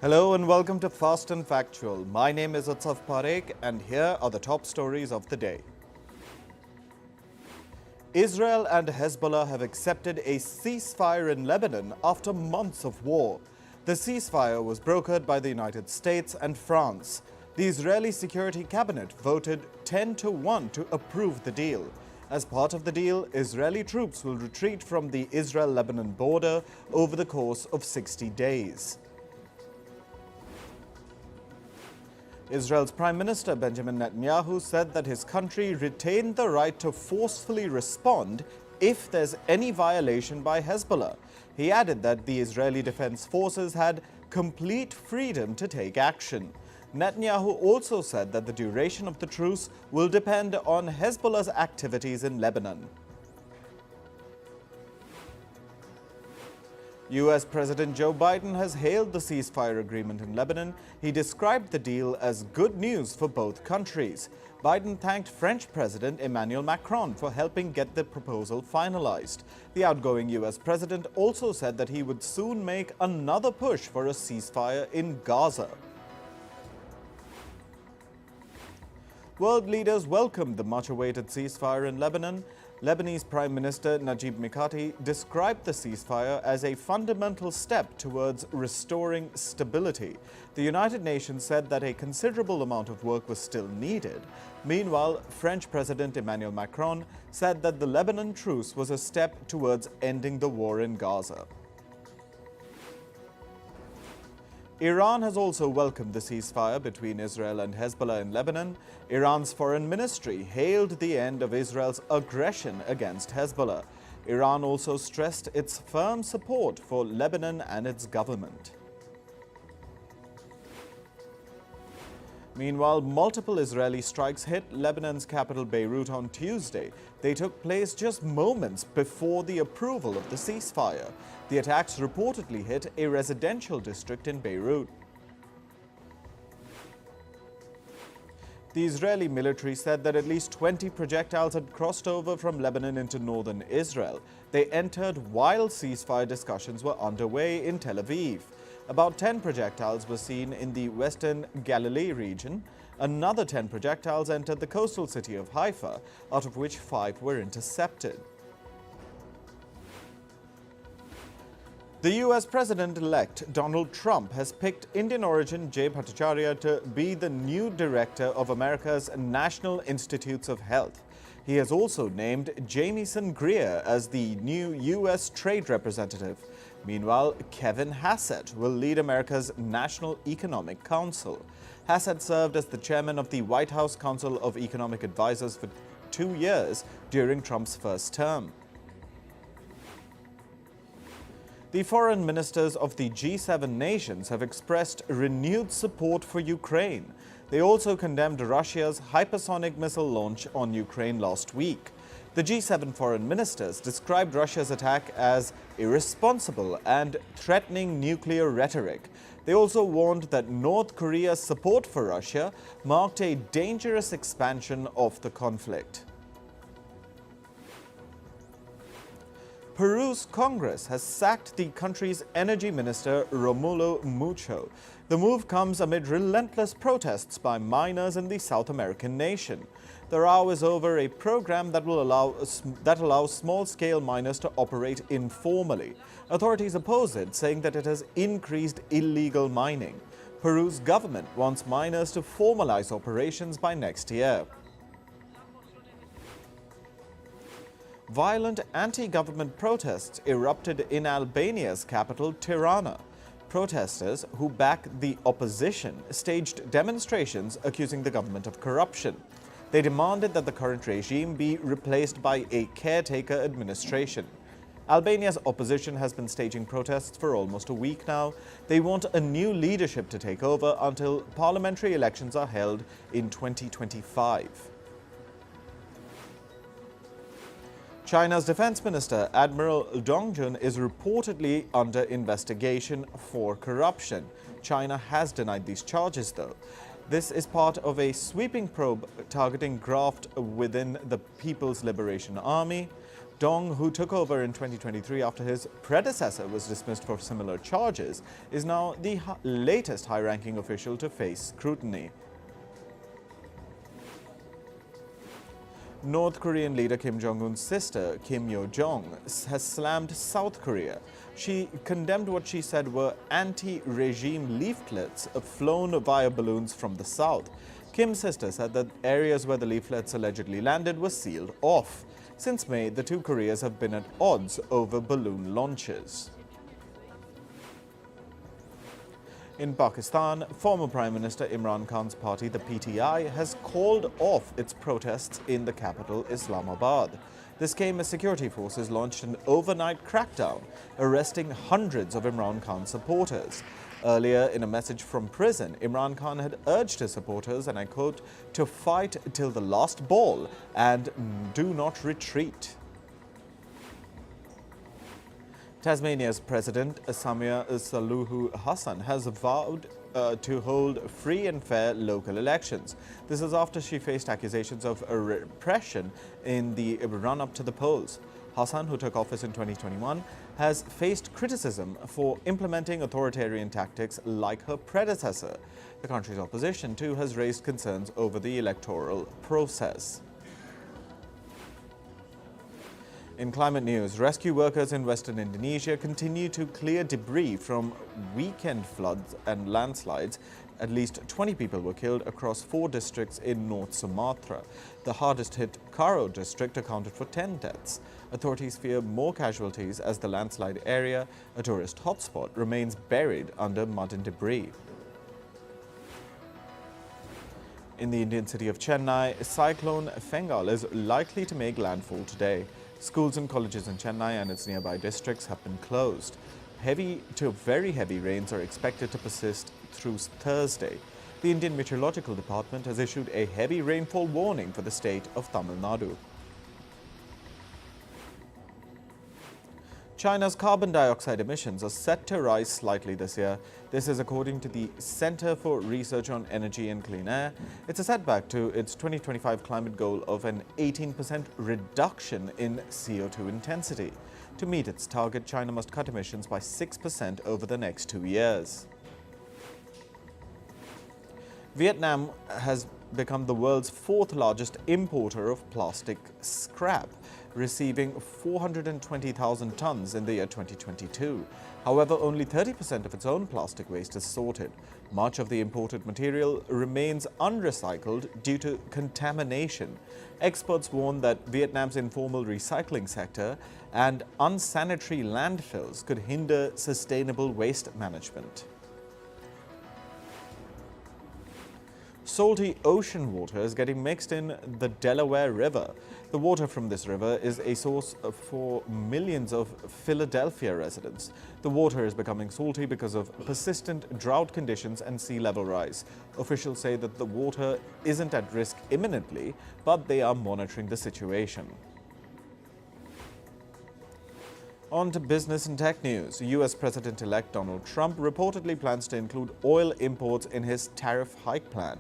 Hello and welcome to Fast and Factual. My name is Utsaf Parekh and here are the top stories of the day. Israel and Hezbollah have accepted a ceasefire in Lebanon after months of war. The ceasefire was brokered by the United States and France. The Israeli Security Cabinet voted 10-1 to approve the deal. As part of the deal, Israeli troops will retreat from the Israel-Lebanon border over the course of 60 days. Israel's Prime Minister Benjamin Netanyahu said that his country retained the right to forcefully respond if there's any violation by Hezbollah. He added that the Israeli Defense Forces had complete freedom to take action. Netanyahu also said that the duration of the truce will depend on Hezbollah's activities in Lebanon. US President Joe Biden has hailed the ceasefire agreement in Lebanon. He described the deal as good news for both countries. Biden thanked French President Emmanuel Macron for helping get the proposal finalized. The outgoing US president also said that he would soon make another push for a ceasefire in Gaza. World leaders welcomed the much-awaited ceasefire in Lebanon. Lebanese Prime Minister Najib Mikati described the ceasefire as a fundamental step towards restoring stability. The United Nations said that a considerable amount of work was still needed. Meanwhile, French President Emmanuel Macron said that the Lebanon truce was a step towards ending the war in Gaza. Iran has also welcomed the ceasefire between Israel and Hezbollah in Lebanon. Iran's foreign ministry hailed the end of Israel's aggression against Hezbollah. Iran also stressed its firm support for Lebanon and its government. Meanwhile, multiple Israeli strikes hit Lebanon's capital Beirut on Tuesday. They took place just moments before the approval of the ceasefire. The attacks reportedly hit a residential district in Beirut. The Israeli military said that at least 20 projectiles had crossed over from Lebanon into northern Israel. They entered while ceasefire discussions were underway in Tel Aviv. About 10 projectiles were seen in the western Galilee region. Another 10 projectiles entered the coastal city of Haifa, out of which 5 were intercepted. The US President-elect Donald Trump has picked Indian origin Jay Bhattacharya to be the new director of America's National Institutes of Health. He has also named Jamieson Greer as the new US trade representative. Meanwhile, Kevin Hassett will lead America's National Economic Council. Hassett served as the chairman of the White House Council of Economic Advisors for 2 years during Trump's first term. The foreign ministers of the G7 nations have expressed renewed support for Ukraine. They also condemned Russia's hypersonic missile launch on Ukraine last week. The G7 foreign ministers described Russia's attack as irresponsible and threatening nuclear rhetoric. They also warned that North Korea's support for Russia marked a dangerous expansion of the conflict. Peru's Congress has sacked the country's energy minister, Romulo Mucho. The move comes amid relentless protests by miners in the South American nation. The row is over a program that allows small-scale miners to operate informally. Authorities oppose it, saying that it has increased illegal mining. Peru's government wants miners to formalize operations by next year. Violent anti-government protests erupted in Albania's capital, Tirana. Protesters who back the opposition staged demonstrations accusing the government of corruption. They demanded that the current regime be replaced by a caretaker administration. Albania's opposition has been staging protests for almost a week now. They want a new leadership to take over until parliamentary elections are held in 2025. China's Defense Minister Admiral Dong Jun is reportedly under investigation for corruption. China has denied these charges, though. This is part of a sweeping probe targeting graft within the People's Liberation Army. Dong, who took over in 2023 after his predecessor was dismissed for similar charges, is now the latest high-ranking official to face scrutiny. North Korean leader Kim Jong-un's sister, Kim Yo-jong, has slammed South Korea. She condemned what she said were anti-regime leaflets flown via balloons from the south. Kim's sister said that areas where the leaflets allegedly landed were sealed off. Since May, the two Koreas have been at odds over balloon launches. In Pakistan, former Prime Minister Imran Khan's party, the PTI, has called off its protests in the capital, Islamabad. This came as security forces launched an overnight crackdown, arresting hundreds of Imran Khan's supporters. Earlier, in a message from prison, Imran Khan had urged his supporters, and I quote, to fight till the last ball and do not retreat. Tasmania's President, Samia Suluhu Hassan, has vowed to hold free and fair local elections. This is after she faced accusations of repression in the run-up to the polls. Hassan, who took office in 2021, has faced criticism for implementing authoritarian tactics like her predecessor. The country's opposition, too, has raised concerns over the electoral process. In climate news, rescue workers in western Indonesia continue to clear debris from weekend floods and landslides. At least 20 people were killed across 4 districts in North Sumatra. The hardest-hit Karo district accounted for 10 deaths. Authorities fear more casualties as the landslide area, a tourist hotspot, remains buried under mud and debris. In the Indian city of Chennai, Cyclone Fengal is likely to make landfall today. Schools and colleges in Chennai and its nearby districts have been closed. Heavy to very heavy rains are expected to persist through Thursday. The Indian Meteorological Department has issued a heavy rainfall warning for the state of Tamil Nadu. China's carbon dioxide emissions are set to rise slightly this year. This is according to the Center for Research on Energy and Clean Air. It's a setback to its 2025 climate goal of an 18% reduction in CO2 intensity. To meet its target, China must cut emissions by 6% over the next 2 years. Vietnam has become the world's 4th largest importer of plastic scrap, receiving 420,000 tons in the year 2022. However, only 30% of its own plastic waste is sorted. Much of the imported material remains unrecycled due to contamination. Experts warn that Vietnam's informal recycling sector and unsanitary landfills could hinder sustainable waste management. Salty ocean water is getting mixed in the Delaware River. The water from this river is a source for millions of Philadelphia residents. The water is becoming salty because of persistent drought conditions and sea level rise. Officials say that the water isn't at risk imminently, but they are monitoring the situation. On to business and tech news. US President-elect Donald Trump reportedly plans to include oil imports in his tariff hike plan.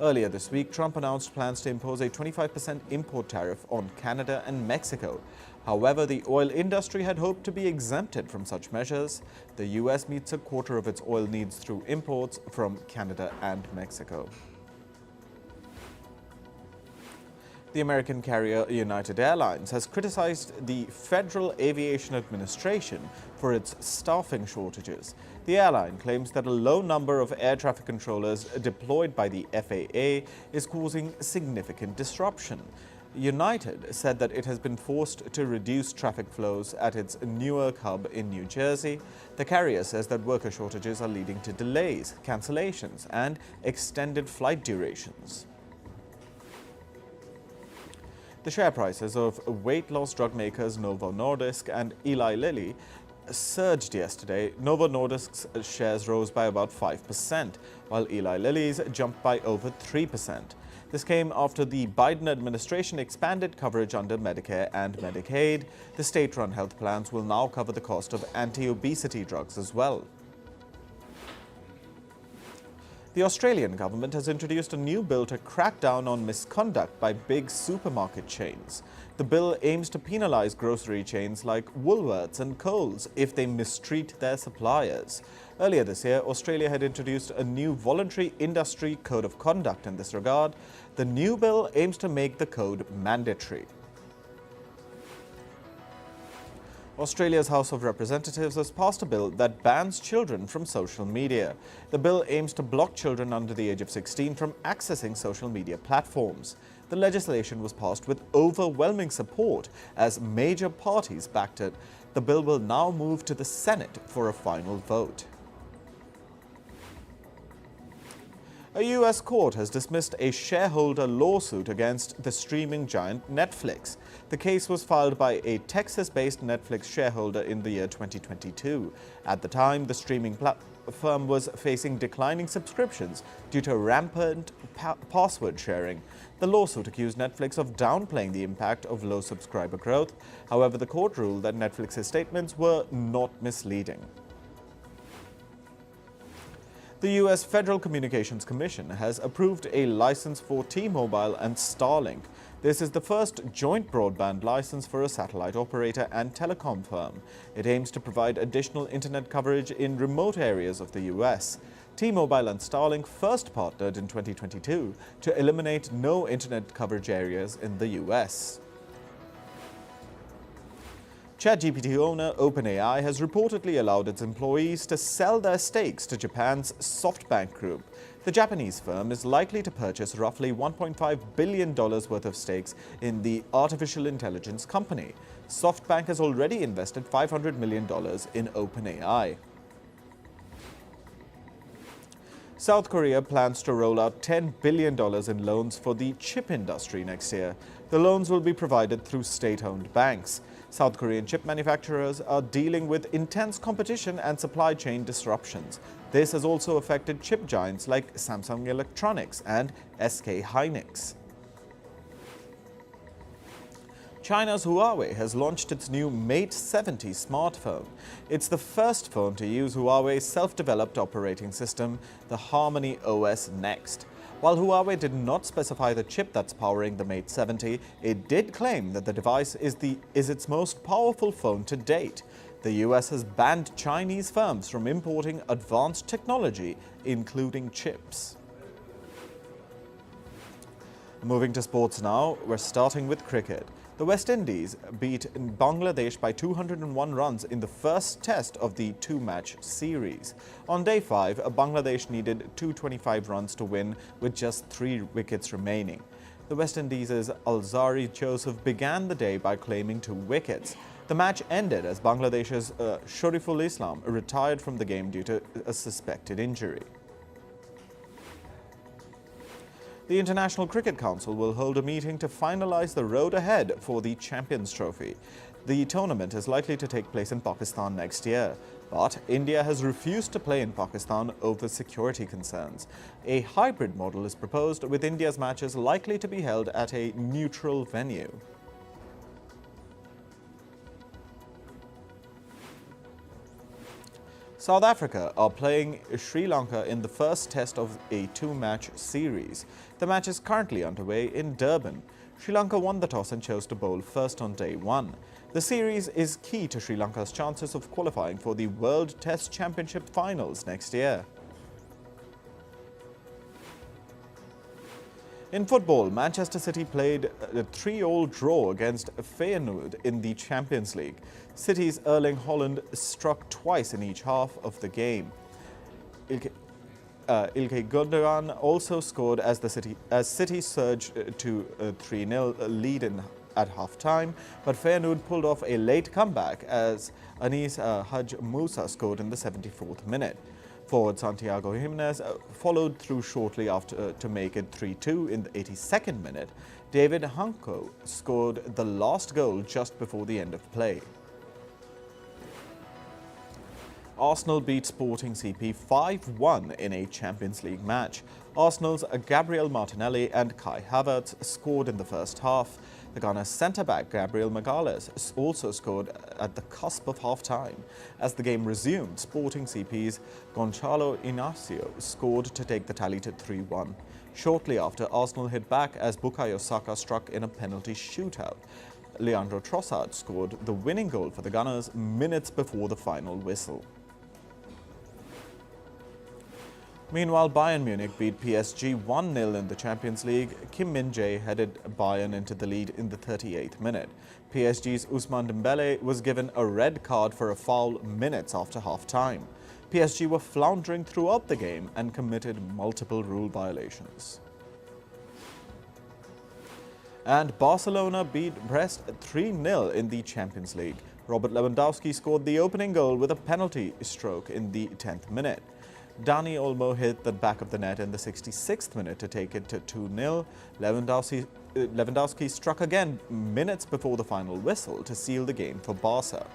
Earlier this week, Trump announced plans to impose a 25% import tariff on Canada and Mexico. However, the oil industry had hoped to be exempted from such measures. The US meets a quarter of its oil needs through imports from Canada and Mexico. The American carrier United Airlines has criticized the Federal Aviation Administration for its staffing shortages. The airline claims that a low number of air traffic controllers deployed by the FAA is causing significant disruption. United said that it has been forced to reduce traffic flows at its Newark hub in New Jersey. The carrier says that worker shortages are leading to delays, cancellations, and extended flight durations. The share prices of weight loss drug makers Novo Nordisk and Eli Lilly surged yesterday. Novo Nordisk's shares rose by about 5%, while Eli Lilly's jumped by over 3%. This came after the Biden administration expanded coverage under Medicare and Medicaid. The state-run health plans will now cover the cost of anti-obesity drugs as well. The Australian government has introduced a new bill to crack down on misconduct by big supermarket chains. The bill aims to penalise grocery chains like Woolworths and Coles if they mistreat their suppliers. Earlier this year, Australia had introduced a new voluntary industry code of conduct in this regard. The new bill aims to make the code mandatory. Australia's House of Representatives has passed a bill that bans children from social media. The bill aims to block children under the age of 16 from accessing social media platforms. The legislation was passed with overwhelming support as major parties backed it. The bill will now move to the Senate for a final vote. A U.S. court has dismissed a shareholder lawsuit against the streaming giant Netflix. The case was filed by a Texas-based Netflix shareholder in the year 2022. At the time, the streaming firm was facing declining subscriptions due to rampant password sharing. The lawsuit accused Netflix of downplaying the impact of low subscriber growth. However, the court ruled that Netflix's statements were not misleading. The U.S. Federal Communications Commission has approved a license for T-Mobile and Starlink. This is the first joint broadband license for a satellite operator and telecom firm. It aims to provide additional internet coverage in remote areas of the U.S. T-Mobile and Starlink first partnered in 2022 to eliminate no internet coverage areas in the U.S. ChatGPT owner OpenAI has reportedly allowed its employees to sell their stakes to Japan's SoftBank Group. The Japanese firm is likely to purchase roughly $1.5 billion worth of stakes in the artificial intelligence company. SoftBank has already invested $500 million in OpenAI. South Korea plans to roll out $10 billion in loans for the chip industry next year. The loans will be provided through state-owned banks. South Korean chip manufacturers are dealing with intense competition and supply chain disruptions. This has also affected chip giants like Samsung Electronics and SK Hynix. China's Huawei has launched its new Mate 70 smartphone. It's the first phone to use Huawei's self-developed operating system, the Harmony OS Next. While Huawei did not specify the chip that's powering the Mate 70, it did claim that the device is its most powerful phone to date. The US has banned Chinese firms from importing advanced technology, including chips. Moving to sports now, we're starting with cricket. The West Indies beat Bangladesh by 201 runs in the first test of the two-match series. On day 5, Bangladesh needed 225 runs to win with just 3 wickets remaining. The West Indies' Alzari Joseph began the day by claiming 2 wickets. The match ended as Bangladesh's Shariful Islam retired from the game due to a suspected injury. The International Cricket Council will hold a meeting to finalize the road ahead for the Champions Trophy. The tournament is likely to take place in Pakistan next year, but India has refused to play in Pakistan over security concerns. A hybrid model is proposed, with India's matches likely to be held at a neutral venue. South Africa are playing Sri Lanka in the first test of a two-match series. The match is currently underway in Durban. Sri Lanka won the toss and chose to bowl first on day 1. The series is key to Sri Lanka's chances of qualifying for the World Test Championship finals next year. In football, Manchester City played a 3-3 draw against Feyenoord in the Champions League. City's Erling Haaland struck twice in each half of the game. Ilkay Gundogan also scored as City surged to a 3-0 lead at half-time, but Feyenoord pulled off a late comeback as Anis Haj Musa scored in the 74th minute. Forward Santiago Jimenez followed through shortly after to make it 3-2 in the 82nd minute. David Hanko scored the last goal just before the end of play. Arsenal beat Sporting CP 5-1 in a Champions League match. Arsenal's Gabriel Martinelli and Kai Havertz scored in the first half. The Ghana centre-back Gabriel Magalhaes also scored at the cusp of half-time. As the game resumed, Sporting CP's Gonçalo Inácio scored to take the tally to 3-1. Shortly after, Arsenal hit back as Bukayo Saka struck in a penalty shootout. Leandro Trossard scored the winning goal for the Gunners minutes before the final whistle. Meanwhile, Bayern Munich beat PSG 1-0 in the Champions League. Kim Min-jae headed Bayern into the lead in the 38th minute. PSG's Ousmane Dembele was given a red card for a foul minutes after half-time. PSG were floundering throughout the game and committed multiple rule violations. And Barcelona beat Brest 3-0 in the Champions League. Robert Lewandowski scored the opening goal with a penalty stroke in the 10th minute. Dani Olmo hit the back of the net in the 66th minute to take it to 2-0. Lewandowski struck again minutes before the final whistle to seal the game for Barca.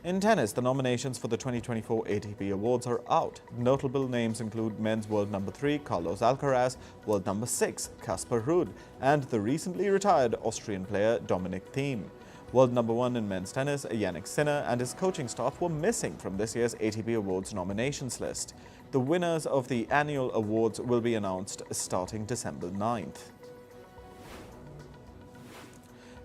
In tennis, the nominations for the 2024 ATP Awards are out. Notable names include men's world number 3 Carlos Alcaraz, world number 6 Casper Ruud, and the recently retired Austrian player Dominic Thiem. World number 1 in men's tennis, Yannick Sinner, and his coaching staff were missing from this year's ATP Awards nominations list. The winners of the annual awards will be announced starting December 9th.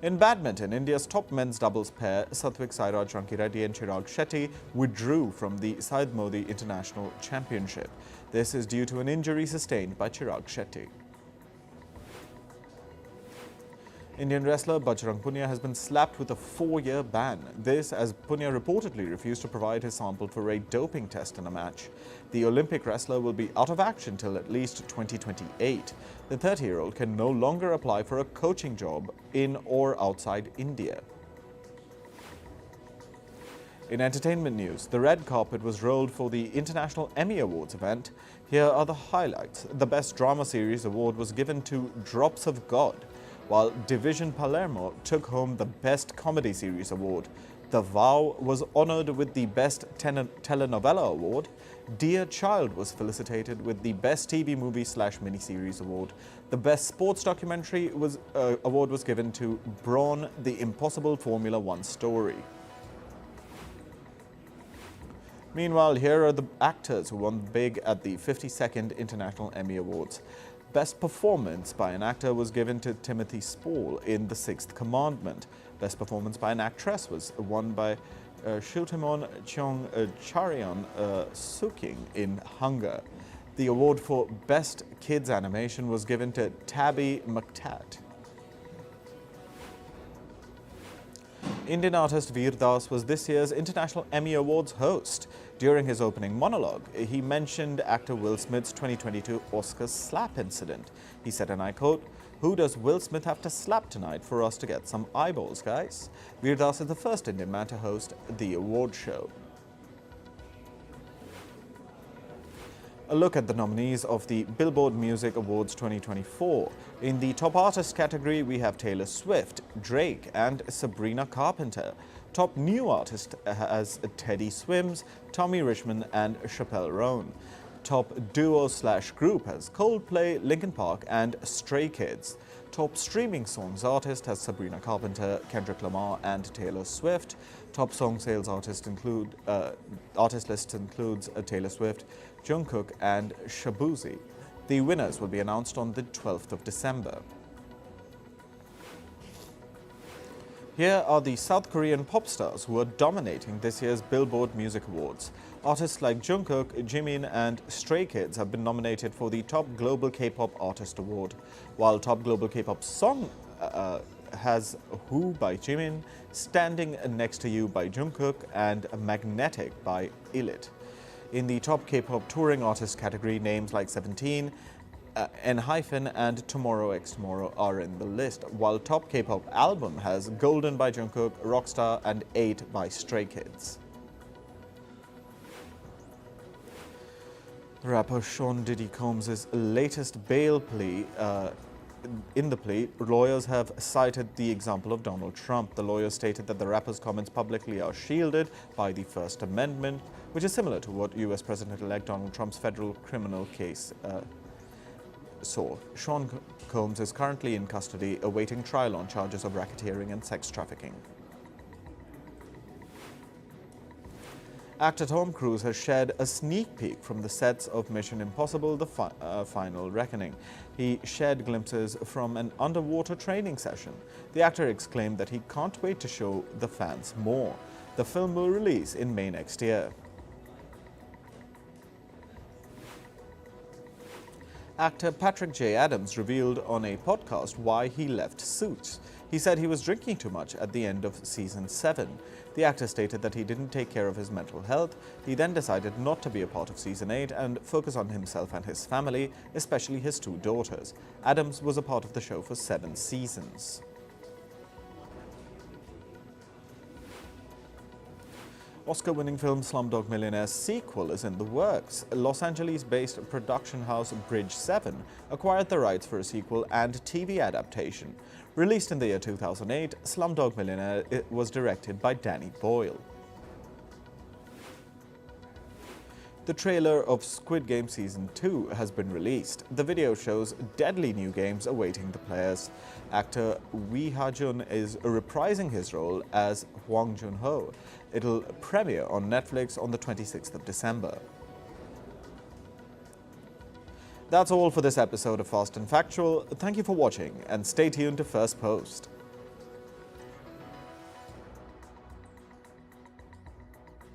In badminton, India's top men's doubles pair, Satvik Sairaj Rankireddy and Chirag Shetty, withdrew from the Syed Modi International Championship. This is due to an injury sustained by Chirag Shetty. Indian wrestler Bajrang Punia has been slapped with a 4-year ban. This as Punia reportedly refused to provide his sample for a doping test in a match. The Olympic wrestler will be out of action till at least 2028. The 30-year-old can no longer apply for a coaching job in or outside India. In entertainment news, the red carpet was rolled for the International Emmy Awards event. Here are the highlights. The Best Drama Series award was given to Drops of God, while Division Palermo took home the Best Comedy Series award. The Vow was honored with the Best Telenovela award. Dear Child was felicitated with the Best TV Movie/Miniseries award. The Best Sports Documentary award was given to Brawn, the Impossible Formula One Story. Meanwhile, here are the actors who won big at the 52nd International Emmy Awards. Best Performance by an Actor was given to Timothy Spall in The Sixth Commandment. Best Performance by an Actress was won by Shultimon Cheong Charion Suking in Hunger. The award for Best Kids Animation was given to Tabby McTat. Indian artist Veer Das was this year's International Emmy Awards host. During his opening monologue, he mentioned actor Will Smith's 2022 Oscars slap incident. He said, and I quote, "Who does Will Smith have to slap tonight for us to get some eyeballs, guys?" Veer Das is the first Indian man to host the award show. A look at the nominees of the Billboard Music Awards 2024. In the Top Artist category, we have Taylor Swift, Drake, and Sabrina Carpenter. Top New Artist has Teddy Swims, Tommy Richmond, and Chappelle Roan. Top Duo/Group has Coldplay, Linkin Park, and Stray Kids. Top Streaming Songs Artist has Sabrina Carpenter, Kendrick Lamar, and Taylor Swift. Top Song Sales Artist list includes Taylor Swift, Jungkook, and Shabuzi. The winners will be announced on the 12th of December. Here are the South Korean pop stars who are dominating this year's Billboard Music Awards. Artists like Jungkook, Jimin, and Stray Kids have been nominated for the Top Global K-Pop Artist Award, while Top Global K-Pop Song has Who by Jimin, Standing Next to You by Jungkook, and Magnetic by Ilit. In the Top K-Pop Touring Artist category, names like 17, N-Hyphen, and Tomorrow X Tomorrow are in the list, while Top K-Pop Album has Golden by Jungkook, Rockstar, and 8 by Stray Kids. Rapper Sean Diddy Combs' latest bail plea In the plea, lawyers have cited the example of Donald Trump. The lawyers stated that the rapper's comments publicly are shielded by the First Amendment, which is similar to what U.S. President-elect Donald Trump's federal criminal case saw. Sean Combs is currently in custody, awaiting trial on charges of racketeering and sex trafficking. Actor Tom Cruise has shared a sneak peek from the sets of Mission Impossible: The Final Reckoning. He shared glimpses from an underwater training session. The actor exclaimed that he can't wait to show the fans more. The film will release in May next year. Actor Patrick J. Adams revealed on a podcast why he left Suits. He said he was drinking too much at the end of season 7. The actor stated that he didn't take care of his mental health. He then decided not to be a part of season 8 and focus on himself and his family, especially his 2 daughters. Adams was a part of the show for 7 seasons. Oscar-winning film Slumdog Millionaire's sequel is in the works. Los Angeles-based production house Bridge 7 acquired the rights for a sequel and TV adaptation. Released in the year 2008, Slumdog Millionaire was directed by Danny Boyle. The trailer of Squid Game Season 2 has been released. The video shows deadly new games awaiting the players. Actor Wee Ha-jun is reprising his role as Hwang Jun-ho. It'll premiere on Netflix on the 26th of December. That's all for this episode of Fast and Factual. Thank you for watching and stay tuned to First Post.